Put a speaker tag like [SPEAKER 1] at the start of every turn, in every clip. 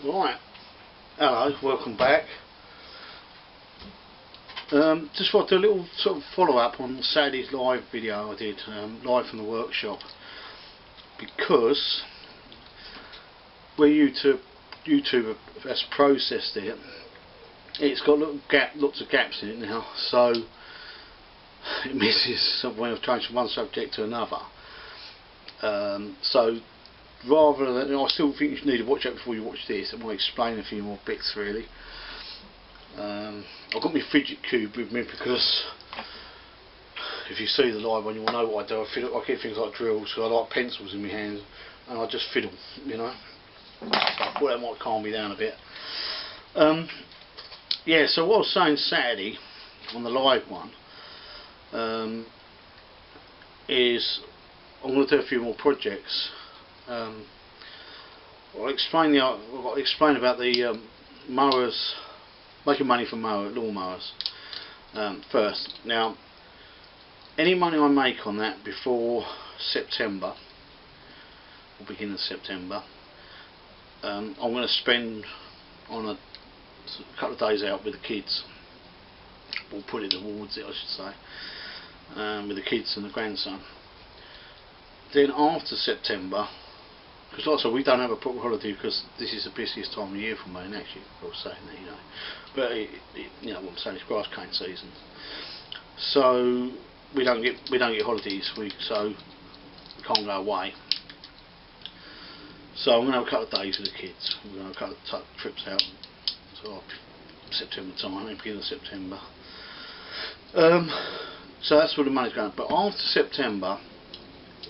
[SPEAKER 1] Right, hello, welcome back. Just want to do a little sort of follow up on Saturday's live video I did, live from the workshop, because where YouTube has processed it, it's got lots of gaps in it now, so it misses when I've changed from one subject to another. So rather than, I still think you need to watch it before you watch this. I want to explain a few more bits really. I've got my fidget cube with me because if you see the live one you will know what I do. I get things like drills, so I like pencils in my hands and I just fiddle, you know. So I thought that might calm me down a bit. Yeah, so what I was saying Saturday on the live one is I'm going to do a few more projects. I've got to explain about the mowers, making money from lawn mowers first. Now, any money I make on that before September, or beginning of September, I'm going to spend on a couple of days out with the kids. We'll put it towards it, I should say, with the kids and the grandson. Then after September, because like I said, we don't have a proper holiday because this is the busiest time of year for me, and actually I was saying that, you know, but you know what I'm saying, it's grass cane season, so we don't get holidays, so we can't go away. So I'm going to have a couple of days with the kids. We're going to have a couple of trips out, so September time, beginning of September. So that's where the money's going. But after September,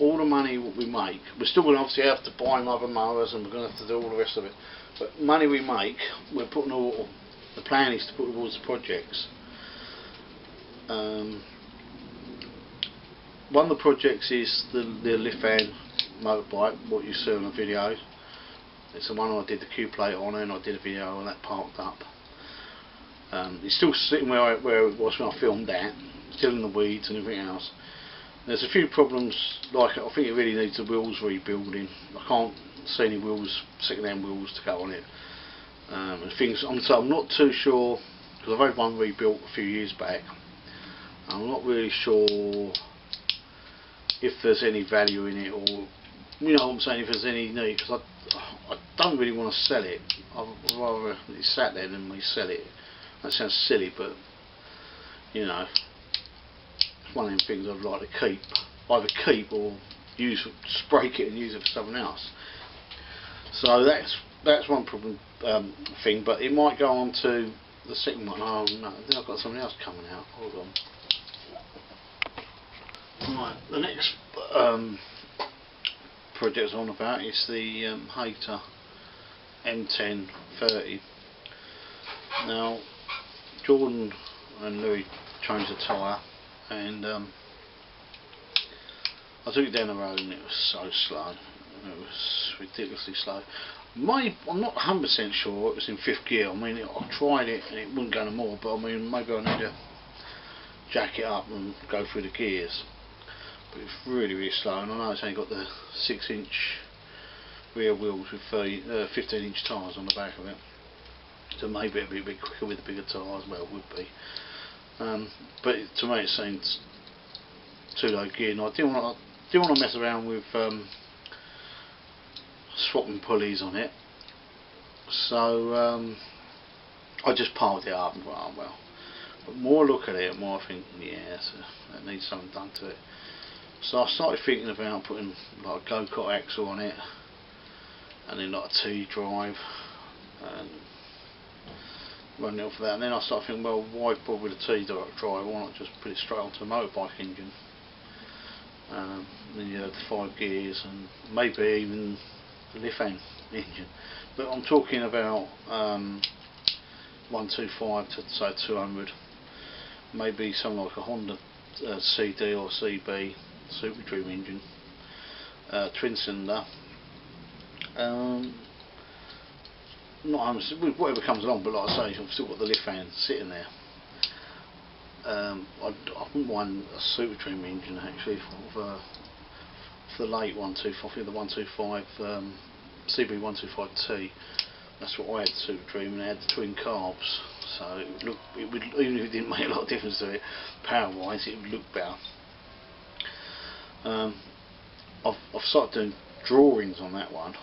[SPEAKER 1] all the money we make, we're still going to obviously have to buy other mowers and we're going to have to do all the rest of it, but money we make, we're putting all, the plan is to put towards the projects. One of the projects is the Fen Motorbike, what you see on the video. It's the one I did the Q plate on and I did a video on that parked up. It's still sitting where it was when I filmed that, still in the weeds and everything else. There's a few problems, like I think it really needs the wheels rebuilding. I can't see any wheels, second-hand wheels to go on it. And things, so I'm not too sure, because I've had one rebuilt a few years back. I'm not really sure if there's any value in it, or you know what I'm saying, if there's any need, because I don't really want to sell it. I'd rather it sat there than we sell it. That sounds silly, but you know, it's one of them things I'd like to keep, either keep or use, break it and use it for something else. So that's one problem thing, but it might go on to the second one. Oh no, I think I've got something else coming out. Hold on. Right, the next project I'm on about is the Hater M1030. Now, Jordan and Louis changed the tyre, and I took it down the road and it was so slow. It was ridiculously slow. I'm not 100% sure it was in 5th gear. I mean, I tried it and it wouldn't go no more, but I mean, maybe I need to jack it up and go through the gears. But it's really, really slow, and I know it's only got the 6-inch rear wheels with 15-inch tyres on the back of it. So maybe it'd be a bit quicker with the bigger tyres. Well, it would be. But to me it seems too low gear, and I didn't want to mess around with swapping pulleys on it, so I just piled it up and thought, oh well. But more I look at it, more I think, yeah, that needs something done to it. So I started thinking about putting like a go-kart axle on it, and then like a T-drive, and running off of that. And then I started thinking, well, why bother with a T-drive? Why not just put it straight onto a motorbike engine? Then you have the 5 gears and maybe even the Fen engine. But I'm talking about 125 to say 200. Maybe something like a Honda CD or CB Super Dream engine, twin cylinder. Not whatever comes along, but like I say, I've still got the Fen sitting there. I wouldn't mind a Super Dream engine actually for the late 125, I think the 125 CB125T that's what I had the Super Dream, and I had the twin carbs, so it would even if it didn't make a lot of difference to it power wise, it would look better. I've started doing drawings on that one.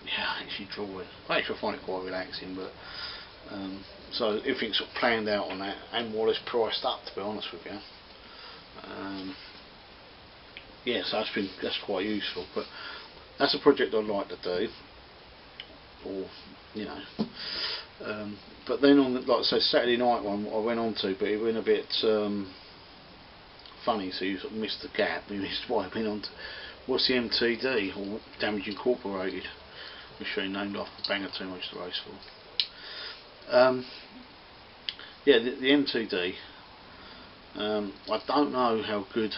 [SPEAKER 1] Yeah, actually drawing. I find it quite relaxing, but so everything's sort of planned out on that, and more or less priced up, to be honest with you. Yeah, so that's quite useful. But that's a project I'd like to do, or you know. But then on the, like I say, Saturday night one I went on to, but it went a bit funny, so you sort of missed the gap. You missed what I went on to. What's the MTD, or Damage Incorporated? Machine named after the banger team I used to race for. Yeah, the MTD. I don't know how good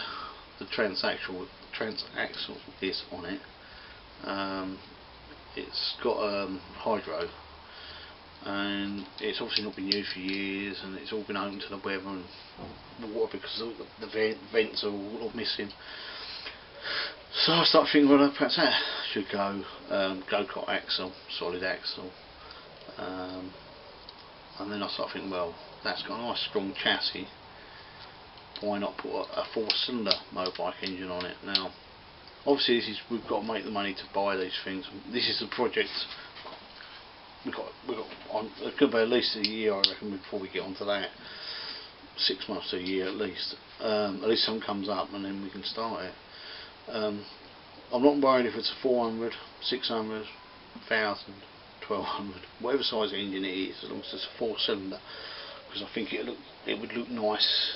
[SPEAKER 1] the transaxle is on it. It's got hydro, and it's obviously not been used for years, and it's all been open to the weather and water because the vents are all missing. So I started thinking, well, perhaps that should go go-kart axle, solid axle, and then I started thinking, well, that's got a nice strong chassis, why not put a 4-cylinder motorbike engine on it? Now obviously we've got to make the money to buy these things. This is the project we've got on. It could be at least a year, I reckon, before we get onto that. 6 months to a year at least. At least something comes up and then we can start it. I'm not worried if it's a 400, 600, 1000, 1200, whatever size engine it is, as long as it's a 4-cylinder, because I think it would look nice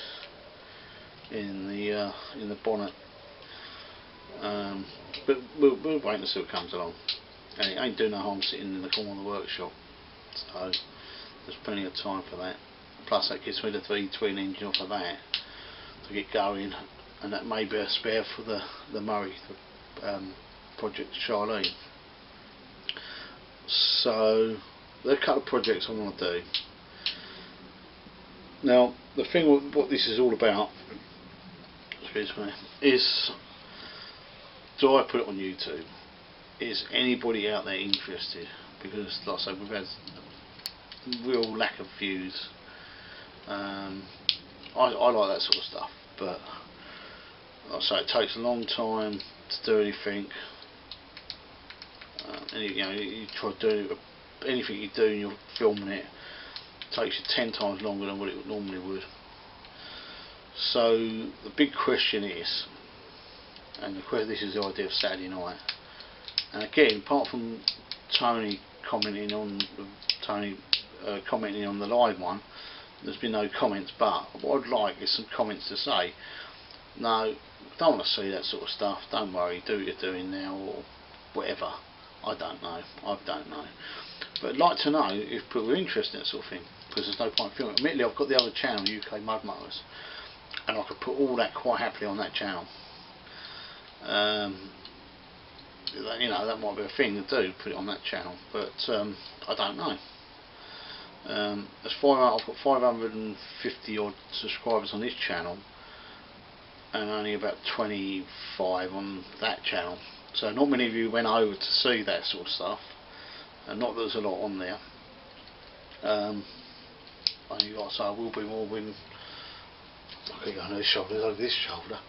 [SPEAKER 1] in the bonnet. But we'll wait and see what comes along. And it ain't doing no harm sitting in the corner of the workshop, so there's plenty of time for that. Plus that gives me the V-twin engine off of that to get going, and that may be a spare for the Murray, Project Charlene. So there are a couple of projects I want to do. Now the thing with what this is all about, excuse me, is, do I put it on YouTube? Is anybody out there interested? Because like I say, we've had real lack of views. I like that sort of stuff, but like I say, it takes a long time to do anything. And you try to do anything you do and you're filming it, takes you 10 times longer than what it normally would. So the big question is, and this is the idea of Saturday night, and again, apart from Tony commenting on the live one, there's been no comments, but what I'd like is some comments to say, no, don't want to see that sort of stuff, don't worry, do what you're doing now, or whatever. I don't know, but I'd like to know if people are interested in that sort of thing, because there's no point filming. Admittedly, I've got the other channel, UK Mud Motors, and I could put all that quite happily on that channel. You know, that might be a thing to do, put it on that channel, but I don't know. I've got 550 odd subscribers on this channel, and only about 25 on that channel. So not many of you went over to see that sort of stuff, and not that there's a lot on there. Only like I say, I will be more when I keep going over this shoulder, over this shoulder.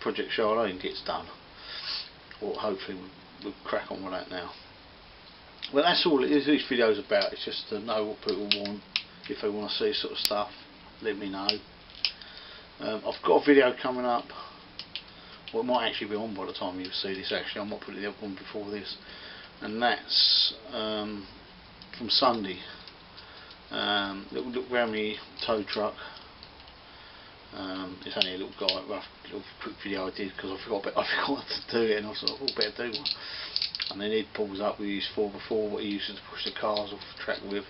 [SPEAKER 1] Project Charlene gets done, or hopefully we'll crack on with that now. Well, that's all this video's about. It's just to know what people want. If they want to see sort of stuff, let me know. I've got a video coming up. Well, it might actually be on by the time you see this. Actually, I might put the other one before this, and that's from Sunday. Look around me tow truck. It's only a little rough little quick video I did because I forgot to do it, and I thought, oh, better do one. And then Ed pulls up with his 4x4, what he uses to push the cars off the track with.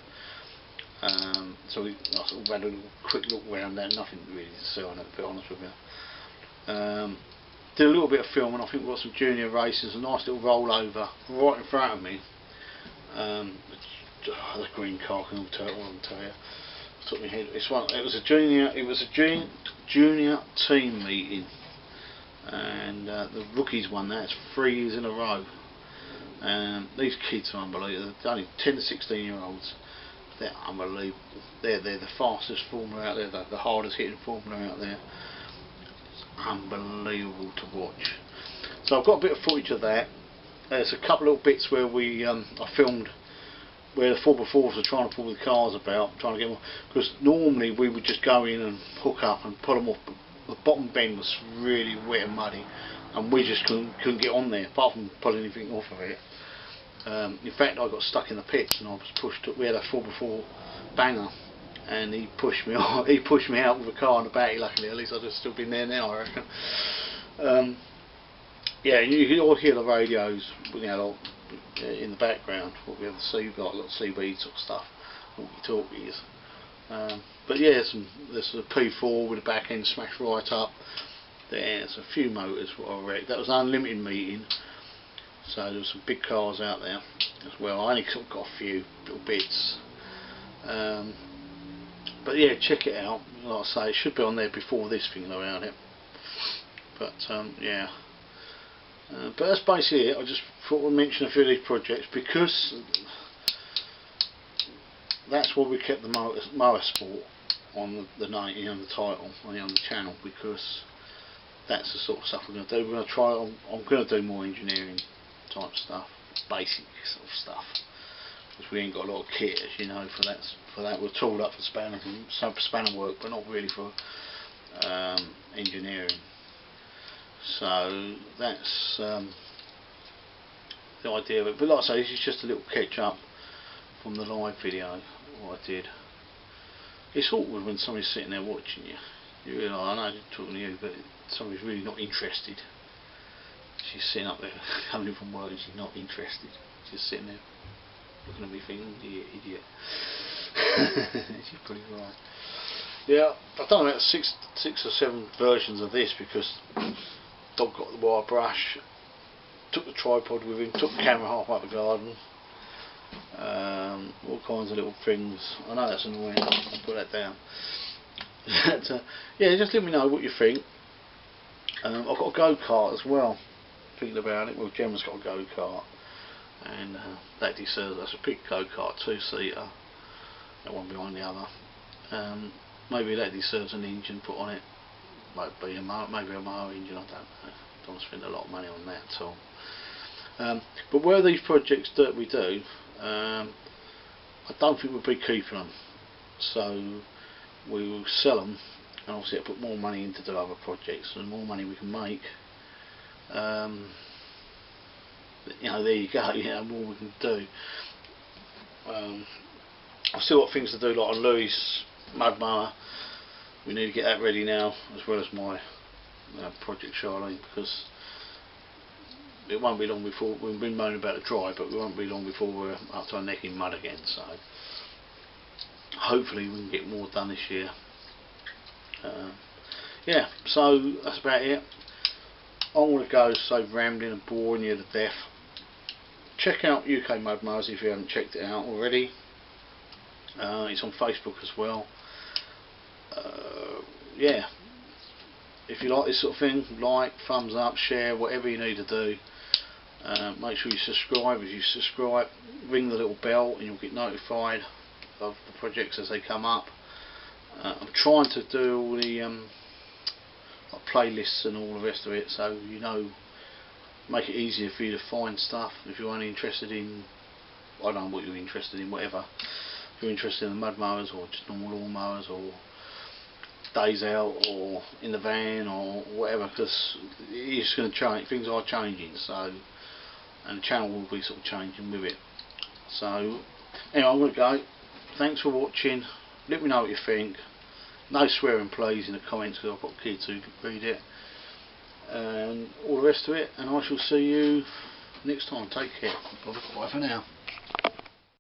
[SPEAKER 1] So I sort of had a little quick look around there, nothing really to see on it, to be honest with you. Did a little bit of filming. I think we've got some junior races, a nice little rollover right in front of me. The green car can all tell you. Took me head. It was a junior team meeting, and the rookies won that. It's 3 years in a row. These kids are unbelievable. They're only 10 to 16 year olds. They're unbelievable. They're the fastest formula out there, the hardest hitting formula out there. It's unbelievable to watch. So I've got a bit of footage of that. There's a couple of little bits where I filmed where the 4x4s are trying to pull the cars about, trying to get them, because normally we would just go in and hook up and pull them off. The bottom bend was really wet and muddy, and we just couldn't get on there, apart from pulling anything off of it. In fact, I got stuck in the pits and I was pushed up. We had a 4x4 banger, and he pushed me out. He pushed me out with a car on the back. Luckily, at least I'd have still been there now, I reckon. Yeah, you can all hear the radios, you know, in the background. We have the CB, like CB sort of stuff, walkie-talkies. But yeah, there's a P4 with the back end smashed right up. There's a few motors what I wrecked. That was an unlimited meeting, so there were some big cars out there as well. I only sort of got a few little bits. But yeah, check it out. Like I say, it should be on there before this thing around it. But yeah. But that's basically it. I just thought I'd mention a few of these projects because that's why we kept the motorsport on the name, on the title, on the channel, because that's the sort of stuff we're going to do. We're going to try. I'm going to do more engineering type stuff, basic sort of stuff, because we ain't got a lot of kit, as you know. For that we're tooled up for spanner work, but not really for engineering. So that's the idea of it. But like I say, this is just a little catch up from the live video what I did. It's awkward when somebody's sitting there watching you. You realise, I know I'm talking to you, but somebody's really not interested. She's sitting up there coming in from work and she's not interested. She's sitting there looking at me thinking, you idiot. She's pretty right. Yeah, I've done about six or seven versions of this because dog got the wire brush, took the tripod with him, took the camera half up the garden, all kinds of little things. I know that's annoying, I'll put that down. But, yeah, just let me know what you think. I've got a go-kart as well, thinking about it. Well, Gemma's got a go-kart, and that deserves us a big go-kart, two-seater, that one behind the other. Maybe that deserves an engine put on it. Maybe a mower engine, I don't know. Don't spend a lot of money on that at all. But where these projects that we do, I don't think we'll be keeping them. So we will sell them, and obviously I'll put more money into the other projects. And the more money we can make, you know, there you go. You know, more we can do. I've still got things to do, like on Louis' mud mower. We need to get that ready now, as well as my project Charlene, because it won't be long before we've been moaning about the dry, but it won't be long before we're up to our neck in mud again. So hopefully we can get more done this year. Yeah, so that's about it. I'm going to go so rambling and boring you to death. Check out UK Mud Mowers if you haven't checked it out already. It's on Facebook as well. Yeah, if you like this sort of thing, like, thumbs up, share, whatever you need to do. Make sure you subscribe. If you subscribe, ring the little bell and you'll get notified of the projects as they come up. I'm trying to do all the like playlists and all the rest of it, so you know, make it easier for you to find stuff. If you're only interested in, I don't know what you're interested in, whatever. If you're interested in the mud mowers or just normal lawn mowers or days out or in the van or whatever, because it's going to change. Things are changing, so, and the channel will be sort of changing with it. So anyway, I'm going to go. Thanks for watching. Let me know what you think. No swearing please in the comments, because I've got kids who read it, and all the rest of it, and I shall see you next time. Take care. Bye for now.